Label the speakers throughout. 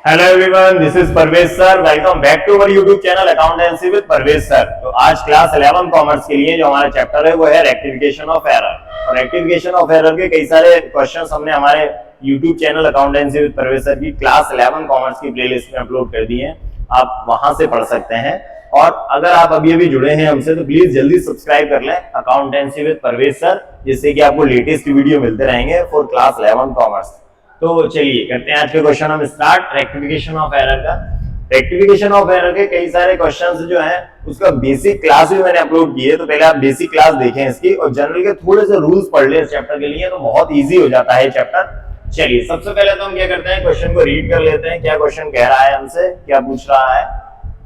Speaker 1: Hello everyone, this is Parvez sir. Welcome back to our YouTube channel accountancy with Parvez sir. तो आज class 11 commerce के लिए जो हमारा चैप्टर है वो है रेक्टिफिकेशन ऑफ एरर। और रेक्टिफिकेशन ऑफ एरर के कई सारे क्वेश्चंस हमने हमारे YouTube channel accountancy with Parvez sir की क्लास 11 कॉमर्स की प्लेलिस्ट में अपलोड कर दी है, आप वहां से पढ़ सकते हैं। और अगर आप अभी जुड़े हैं हमसे तो प्लीज जल्दी सब्सक्राइब कर लें अकाउंटेंसी विद परवेज सर, जिससे कि आपको लेटेस्ट वीडियो मिलते रहेंगे फॉर क्लास 11 कॉमर्स। तो चलिए करते हैं आज के क्वेश्चन हम स्टार्ट रेक्टिफिकेशन ऑफ एरर का। रेक्टिफिकेशन ऑफ एरर के कई सारे क्वेश्चंस जो हैं उसका बेसिक क्लास भी मैंने अपलोड की है, तो पहले आप बेसिक क्लास देखें इसकी और जनरल के थोड़े से रूल्स पढ़ लें इस चैप्टर के लिए, तो बहुत इजी हो जाता है चैप्टर। चलिए सबसे पहले तो हम क्या करते हैं, क्वेश्चन को रीड कर लेते हैं। क्या क्वेश्चन कह रहा है हमसे, क्या पूछ रहा है।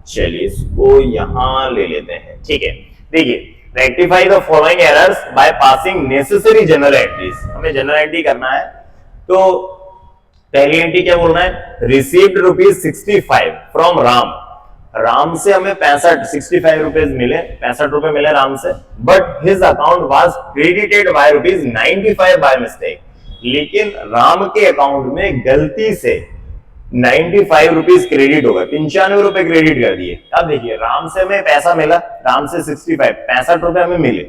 Speaker 1: चलिए इसको यहां ले लेते हैं। ठीक है, देखिए rectify the following errors by passing necessary general entries. हमें जनरल एंट्री करना है। तो पहली एंट्री क्या बोल रहा है, रिसीव्ड ₹65 फ्रॉम राम। राम से हमें 65 रुपीज मिले, 65 रुपए मिले राम से। But his account was credited bye ₹95 by mistake. लेकिन राम के अकाउंट में गलती से 95 रुपीज क्रेडिट होगा, 95 रुपए क्रेडिट कर दिए। अब देखिए राम से हमें पैसा मिला, राम से 65 रुपए हमें मिले।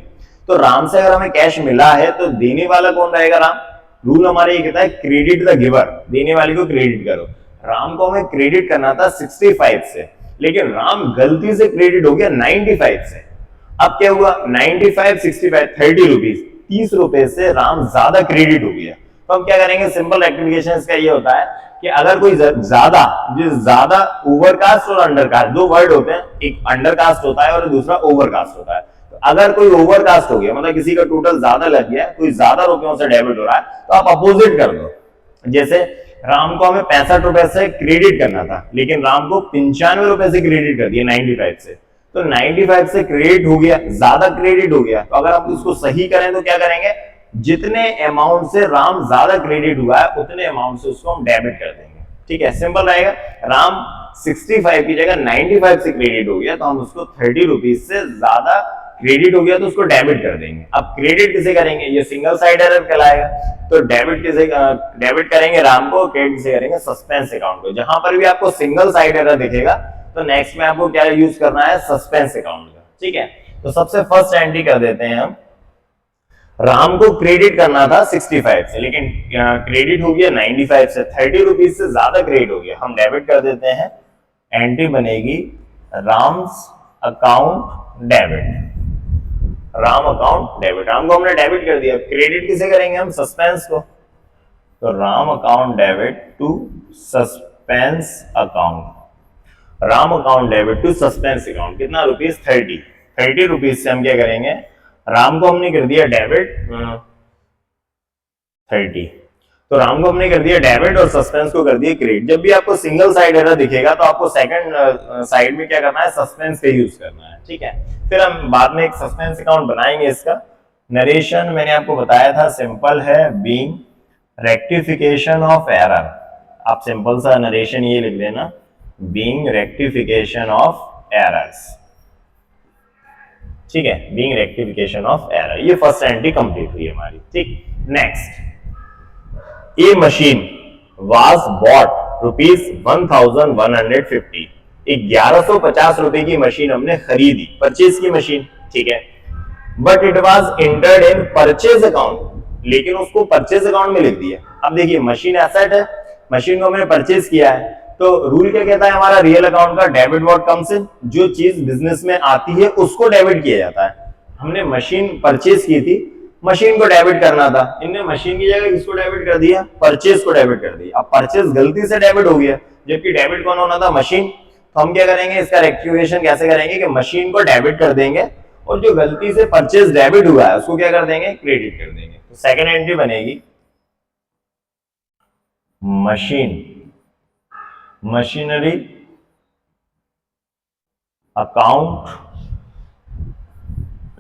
Speaker 1: तो राम से अगर हमें कैश मिला है तो देने वाला कौन रहेगा, राम। रूल हमारे ये कहता है क्रेडिट द गिवर, देने वाले को क्रेडिट करो। राम को हमें क्रेडिट करना था 65 से, लेकिन राम गलती से क्रेडिट हो गया 95 से। अब क्या हुआ, 95 65 30 रुपीज, 30 रुपए से राम ज्यादा क्रेडिट हो गया। तो हम क्या करेंगे, सिंपल रेक्टिफिकेशन इसका ये होता है कि अगर कोई ज्यादा ओवरकास्ट और अंडरकास्ट दो वर्ड होते हैं, एक अंडरकास्ट होता है और दूसरा ओवरकास्ट होता है। अगर कोई ओवरकास्ट हो गया मतलब किसी का टोटल ज्यादा लग गया, कोई ज्यादा रुपयों से डेबिट हो रहा है, तो आप अपोजिट कर दो। जैसे राम को हमें 65 रुपए से क्रेडिट करना था, लेकिन राम को 95 रुपए से क्रेडिट कर दिया 95 से। तो 95 से क्रेडिट हो गया, ज्यादा क्रेडिट हो गया। तो अगर आप उसको सही करें तो क्या करेंगे, जितने अमाउंट से राम ज्यादा क्रेडिट हुआ है उतने अमाउंट से उसको हम डेबिट कर देंगे। ठीक है, सिंपल रहेगा। राम 65 की जगह 95 से क्रेडिट हो गया, तो हम उसको 30 रुपीज से ज्यादा क्रेडिट हो गया तो उसको डेबिट कर देंगे। अब क्रेडिट किसे करेंगे, ये सिंगल साइड एरर कहलाएगा। तो डेबिट करेंगे राम को, क्रेडिट किसे करेंगे, सस्पेंस अकाउंट को। जहां पर भी आपको सिंगल साइड एरर दिखेगा तो नेक्स्ट में आपको क्या यूज करना है, सस्पेंस अकाउंट का। ठीक है, तो सबसे फर्स्ट एंट्री कर देते हैं हम। राम को क्रेडिट करना था 65 से, लेकिन क्रेडिट हो गया 95 से, 30 रुपीज से ज्यादा क्रेडिट हो गया, हम डेबिट कर देते हैं। एंट्री बनेगी Ram's account debit. Ram account debit, Ram को हमने डेबिट कर दिया। क्रेडिट किसे करेंगे हम, सस्पेंस को। तो Ram account debit to suspense account. Ram account debit to suspense account, कितना रुपीज, 30 रुपीज से हम क्या करेंगे, राम को हमने कर दिया डेबिट 30। तो राम को हमने कर दिया डेबिट और सस्पेंस को कर दिया क्रेडिट। जब भी आपको सिंगल साइड एरर दिखेगा तो आपको सेकंड साइड में क्या करना है, सस्पेंस का यूज करना है। ठीक है, फिर हम बाद में एक सस्पेंस अकाउंट बनाएंगे। इसका नरेशन मैंने आपको बताया था, सिंपल है, बीइंग रेक्टिफिकेशन ऑफ एरर। आप सिंपल सा नरेशन ये लिख देना, बीइंग रेक्टिफिकेशन ऑफ एरर्स। ठीक है, बीइंग रेक्टिफिकेशन ऑफ एरर। ये फर्स्ट एंट्री कंप्लीट हुई हमारी। ठीक, next, a machine was bought ₹1150। 1150 रुपए की मशीन हमने खरीदी, परचेज की मशीन। ठीक है, but it was entered in purchase account, लेकिन उसको परचेज अकाउंट में लिख दिया। अब देखिए मशीन एसेट है, मशीन को हमने परचेज किया है, तो रूल क्या कहता है हमारा, रियल अकाउंट का डेबिट व्हाट कम्स इन, जो चीज बिजनेस में आती है उसको डेबिट किया जाता है। हमने मशीन परचेज की थी, मशीन को डेबिट करना था, इनने मशीन की जगह किसको डेबिट कर दिया, परचेज को डेबिट कर दिया। अब परचेज गलती से डेबिट हो गया, जबकि डेबिट कौन होना था, मशीन। तो हम क्या करेंगे, इसका रेक्टिफिकेशन कैसे करेंगे कि मशीन को डेबिट कर देंगे और जो गलती से परचेज डेबिट हुआ है उसको क्या कर देंगे, क्रेडिट कर देंगे। तो सेकंड एंट्री बनेगी machinery account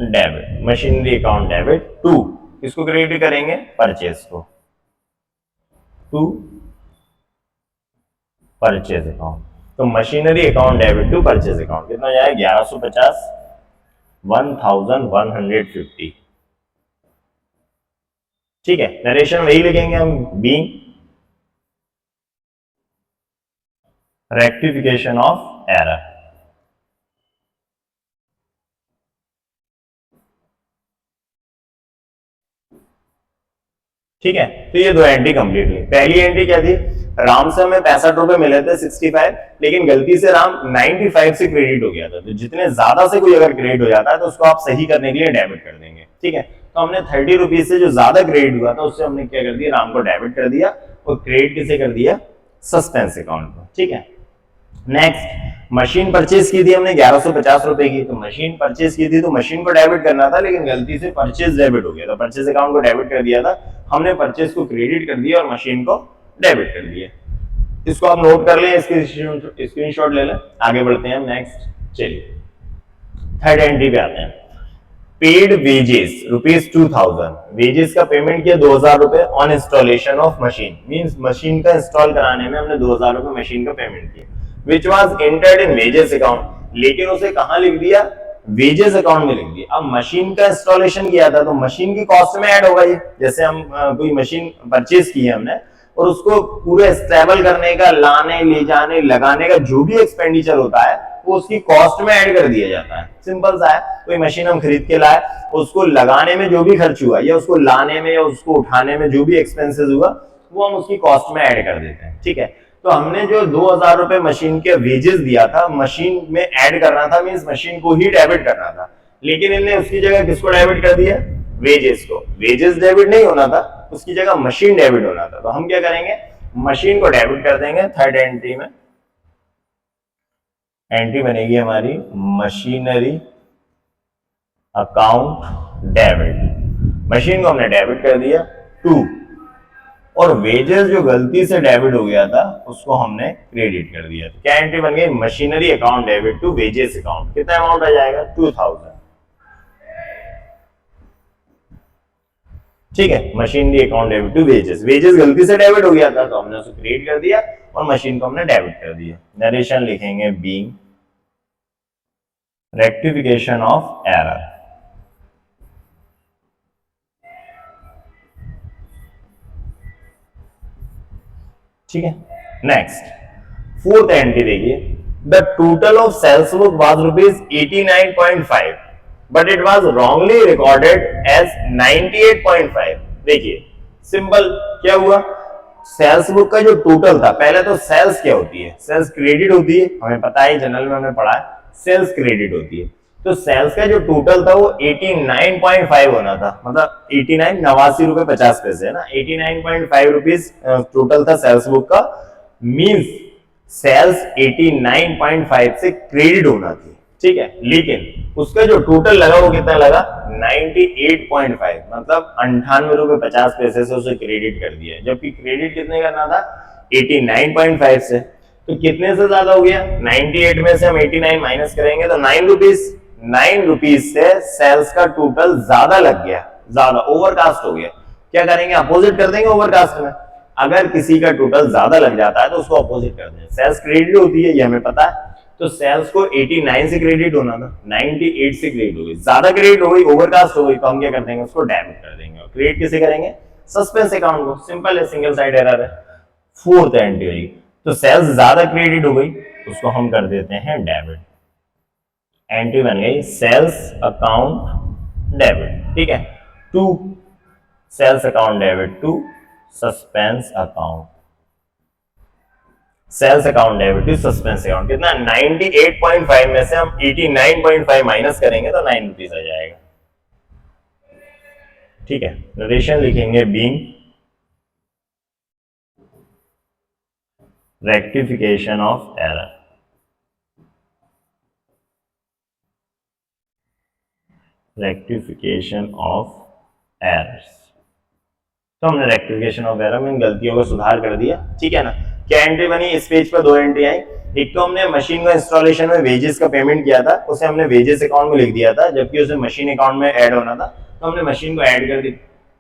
Speaker 1: debit, machinery account debit to, किसको क्रेडिट करेंगे, परचेज को, टू परचेज अकाउंट। तो machinery account debit to purchase account कितना जाए, 1150, 1150। ठीक है, नरेशन वही लिखेंगे हम, बीइंग रेक्टिफिकेशन ऑफ एरर। ठीक है, तो ये दो एंट्री कंप्लीट हुई। पहली एंट्री क्या थी, राम से हमें 65 रुपए मिले थे 65, लेकिन गलती से राम 95 से क्रेडिट हो गया था। तो जितने ज्यादा से कोई अगर क्रेडिट हो जाता है तो उसको आप सही करने के लिए डेबिट कर देंगे। ठीक है, तो हमने 30 रुपीज से जो ज्यादा क्रेडिट हुआ था उससे हमने क्या कर दिया, राम को डेबिट कर दिया और क्रेडिट किसे कर दिया, सस्पेंस अकाउंट को। ठीक है, नेक्स्ट मशीन परचेज की थी हमने 1150 रुपए की, तो मशीन परचेज की थी तो मशीन को डेबिट करना था, लेकिन गलती से परचेज डेबिट हो गया था, परचेज अकाउंट को डेबिट कर दिया था, हमने परचेज को क्रेडिट कर दिया और मशीन को डेबिट कर दिया। इसको आप नोट कर लें, इसकी स्क्रीनशॉट ले लें। आगे बढ़ते हैं नेक्स्ट, चलिए थर्ड एंट्री पे आते हैं। पेड वेजेस ₹2000, वेजेस का पेमेंट किया 2000 रुपए on installation of machine, means machine का इंस्टॉल कराने में हमने 2000 रुपए मशीन का पेमेंट किया, which was entered in wages account, लेकिन उसे कहां लिख दिया, वेजेस अकाउंट में लिख दिया। अब मशीन का इंस्टॉलेशन किया था तो मशीन की कॉस्ट में ऐड होगा ये, जैसे हम कोई मशीन परचेज की है हमने और उसको पूरे स्टेबल करने का, लाने ले जाने लगाने का जो भी एक्सपेंडिचर होता है वो उसकी कॉस्ट में ऐड कर दिया जाता है। सिंपल सा है, कोई मशीन हम खरीद के लाए, उसको लगाने में जो भी खर्च हुआ या उसको लाने में या उसको उठाने में जो भी एक्सपेंसेस हुआ वो हम उसकी कॉस्ट में ऐड कर देते हैं। ठीक है, तो हमने जो 2000 रुपए मशीन के वेजेस दिया था, मशीन में ऐड करना था, मींस मशीन को ही डेबिट करना था, लेकिन इन्हें उसकी जगह किसको डेबिट कर दिया, वेजेस को। वेजेस डेबिट नहीं होना था, उसकी जगह मशीन डेबिट होना था। तो हम क्या करेंगे, मशीन को डेबिट कर देंगे। थर्ड एंट्री में एंट्री बनेगी हमारी मशीनरी अकाउंट डेबिट, मशीन को हमने डेबिट कर दिया 2, और वेजेस जो गलती से डेबिट हो गया था उसको हमने क्रेडिट कर दिया। तो क्या एंट्री बन गई, machinery account debit to wages account. कितना अमाउंट आ जाएगा, 2000। ठीक है, machinery account debit to wages, wages गलती से डेबिट हो गया था तो हमने उसको क्रेडिट कर दिया और मशीन को हमने डेबिट कर दिया। नरेशन लिखेंगे बीइंग रेक्टिफिकेशन ऑफ एरर। ठीक है, नेक्स्ट फोर्थ एंट्री देखिए, the total of sales book was ₹89.5 but it was wrongly recorded as 98.5। देखिए सिंपल क्या हुआ, सेल्स बुक का जो टोटल था, पहले तो सेल्स क्या होती है, सेल्स क्रेडिट होती है, हमें पता है, जनरल में हमने पढ़ा है, सेल्स क्रेडिट होती है। तो सेल्स का जो टोटल था वो 89.5 होना था, मतलब 89 89 रुपए 50 पैसे है ना, 89.5 रुपीज टोटल था सेल्स बुक का, मींस सेल्स 89.5 से क्रेडिट होना थी। ठीक है, लेकिन उसका जो टोटल लगा वो कितना लगा, 98.5, मतलब 98 रुपए 50 पैसे से उसे क्रेडिट कर दिया, जबकि क्रेडिट कितने करना था, 89.5 से। तो कितने से ज्यादा हो गया, 98 में से हम 89 माइनस करेंगे तो 9 रुपीज, 9 रुपीज से सेल्स का टोटल ज्यादा लग गया, ज्यादा ओवरकास्ट हो गया। क्या करेंगे, अपोजिट कर देंगे ओवरकास्ट में। अगर किसी का टोटल ज्यादा लग जाता है तो उसको अपोजिट कर दें। सेल्स क्रेडिट होती है, ये हमें पता है, तो सेल्स को 89 से क्रेडिट होना था, 98 से क्रेडिट हो गई, ज्यादा क्रेडिट हो गई, ओवरकास्ट हो गई, तो हम क्या कर देंगे, उसको डेबिट कर देंगे। और क्रेडिट किसे करेंगे, सस्पेंस अकाउंट को। सिंपल है, सिंगल साइड एरर है। फोर्थ एंट्री होगी, तो सेल्स ज्यादा क्रेडिट हो गई, उसको हम कर देते हैं डेबिट। एंट्री बन गई सेल्स अकाउंट डेबिट। ठीक है, to sales account debit to suspense account, sales account debit to suspense account. कितना, 98.5 में से हम 89.5 माइनस करेंगे तो 9 रुपीज आ जाएगा। ठीक है, नरेशन लिखेंगे being rectification of error, rectification of errors. तो हमने रेक्टिफिकेशन ऑफ एरर में गलतियों का सुधार कर दिया। ठीक है ना, क्या एंट्री बनी, इस पेज पर दो एंट्री आई। एक तो हमने मशीन का इंस्टॉलेशन में वेजेस का पेमेंट किया था, उसे हमने वेजेस अकाउंट में लिख दिया था, जबकि उसे मशीन अकाउंट में ऐड होना था, तो हमने मशीन को ऐड कर दिया,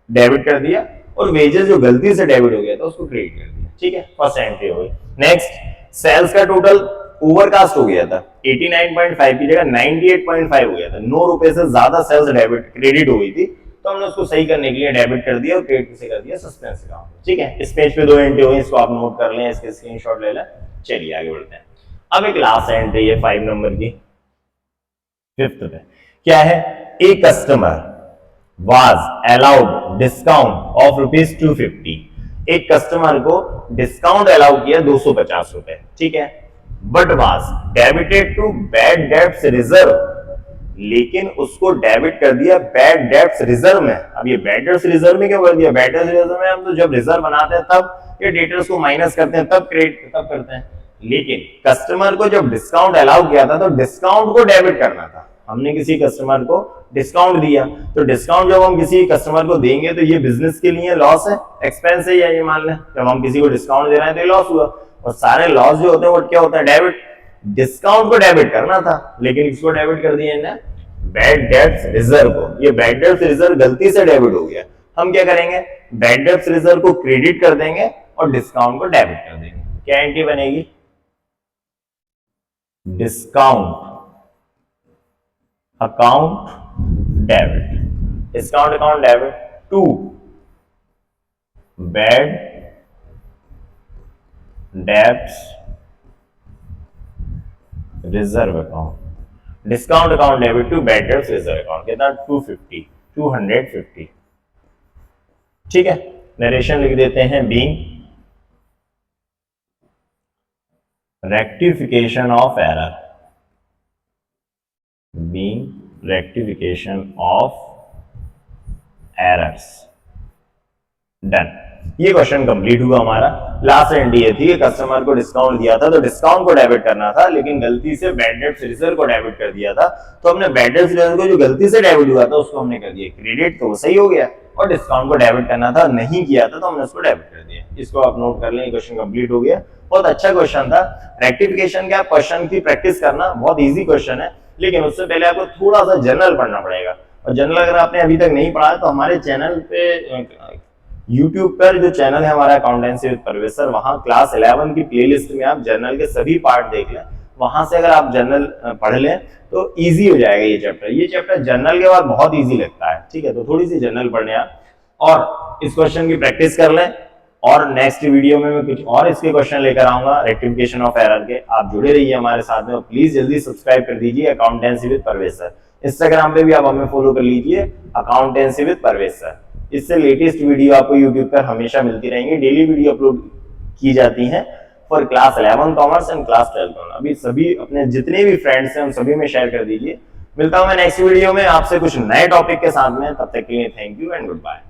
Speaker 1: डेबिट कर दिया, और वेजेस जो गलती से डेबिट हो गया था उसको क्रेडिट कर दिया। ठीक है, फर्स्ट एंट्री हो गई। नेक्स्ट, सेल्स का टोटल ओवरकास्ट हो गया था, 89.5 की जगह 98.5 हो गया था, 9 रुपए से ज्यादा सेल्स डेबिट क्रेडिट हो गई थी, तो हमने उसको सही करने के लिए डेबिट कर दिया और क्रेडिट से कर दिया सस्पेंस अकाउंट। ठीक है, इस पेज पे दो एंट्री हुई, इसको आप नोट कर लें, इसके स्क्रीनशॉट ले लें। चलिए आगे बढ़ते हैं। अब एक लास्ट एंट्री है 5 नंबर की, 5th पे क्या है, a customer was allowed discount of ₹250। एक कस्टमर को डिस्काउंट अलाउ किया 250 रुपए, ठीक है, but was debited to bad debts reserve, लेकिन उसको डेबिट कर दिया बैड डेब्ट्स रिजर्व में। अब ये बैड डेब्ट्स रिजर्व में क्यों कर दिया? बैड डेब्ट्स रिजर्व में हम तो जब रिजर्व बनाते हैं तब ये डेटर्स को माइनस करते हैं, तब क्रेडिट तब करते हैं, लेकिन कस्टमर को जब डिस्काउंट अलाउ किया था तो डिस्काउंट को डेबिट करना था। हमने किसी कस्टमर को डिस्काउंट दिया, तो डिस्काउंट जब हम किसी कस्टमर को देंगे तो ये बिजनेस के लिए लॉस है, एक्सपेंस है, या ये मान लें जब हम किसी को डिस्काउंट दे रहे हैं तो ये लॉस हुआ, और सारे लॉस जो होते हैं वो क्या होता है? डेबिट। डिस्काउंट को डेबिट करना था, लेकिन इसको डेबिट कर दिया ना बैड डेब्ट्स रिजर्व को। ये बैड डेब्ट्स रिजर्व गलती से डेबिट हो गया। हम क्या करेंगे? बैड डेब्ट्स रिजर्व को क्रेडिट कर देंगे और डिस्काउंट को डेबिट कर देंगे। क्या एंट्री बनेगी? Discount account debit, discount account debit to bad debts reserve account, discount account debit to bad debts reserve account. कितना? 250, ठीक है। नरेशन लिख देते हैं, being rectification of error, being rectification of errors, done. ये क्वेश्चन कंप्लीट हुआ हमारा। Last entry ये थी कि कस्टमर को डिस्काउंट दिया था तो डिस्काउंट को डेबिट करना था, लेकिन गलती से बैड डेब्ट्स रिजर्व को डेबिट कर दिया था, तो हमने बैड डेब्ट्स रिजर्व को जो गलती से डेबिट हुआ था उसको हमने कर दिया क्रेडिट, तो वो सही हो गया, और डिस्काउंट को डेबिट करना था, नहीं किया था तो हमने उसको डेबिट कर दिया। इसको आप नोट कर लें, क्वेश्चन कंप्लीट हो गया। बहुत अच्छा क्वेश्चन था। रेक्टिफिकेशन का क्वेश्चन की प्रैक्टिस करना बहुत इजी क्वेश्चन है, लेकिन उससे पहले आपको थोड़ा सा जनरल पढ़ना पड़ेगा, और जनरल अगर आपने अभी तक नहीं पढ़ा तो हमारे चैनल पे YouTube पर जो चैनल है हमारा अकाउंटेंसी विद परवेज सर, वहां क्लास 11 की प्लेलिस्ट में आप जनरल के सभी पार्ट देख लें। वहां से अगर आप जनरल पढ़ लें तो इजी हो जाएगा ये चैप्टर। ये चैप्टर जनरल के बाद बहुत इजी लगता है, ठीक है, तो थोड़ी सी जनरल पढ़ने आप और इस क्वेश्चन की प्रैक्टिस कर लें। और नेक्स्ट वीडियो में मैं कुछ और इसके क्वेश्चन लेकर आऊंगा रेक्टिफिकेशन ऑफ एरर के। आप जुड़े रहिए हमारे साथ में, और प्लीज जल्दी सब्सक्राइब कर दीजिए accountancy with Parvez sir. Instagram पे भी आप हमें फॉलो कर लीजिए, अकाउंटेंसी विद परवेज सर। इससे लेटेस्ट वीडियो आपको यूट्यूब पर हमेशा मिलती रहेंगी। डेली वीडियो अपलोड की जाती हैं for class 11 commerce and class 12 commerce. अभी सभी अपने जितने भी फ्रेंड्स हैं उन सभी में शेयर कर दीजिए। मिलता हूं मैं नेक्स्ट वीडियो में आपसे कुछ नए टॉपिक के साथ में। तब तक के लिए thank you and good bye.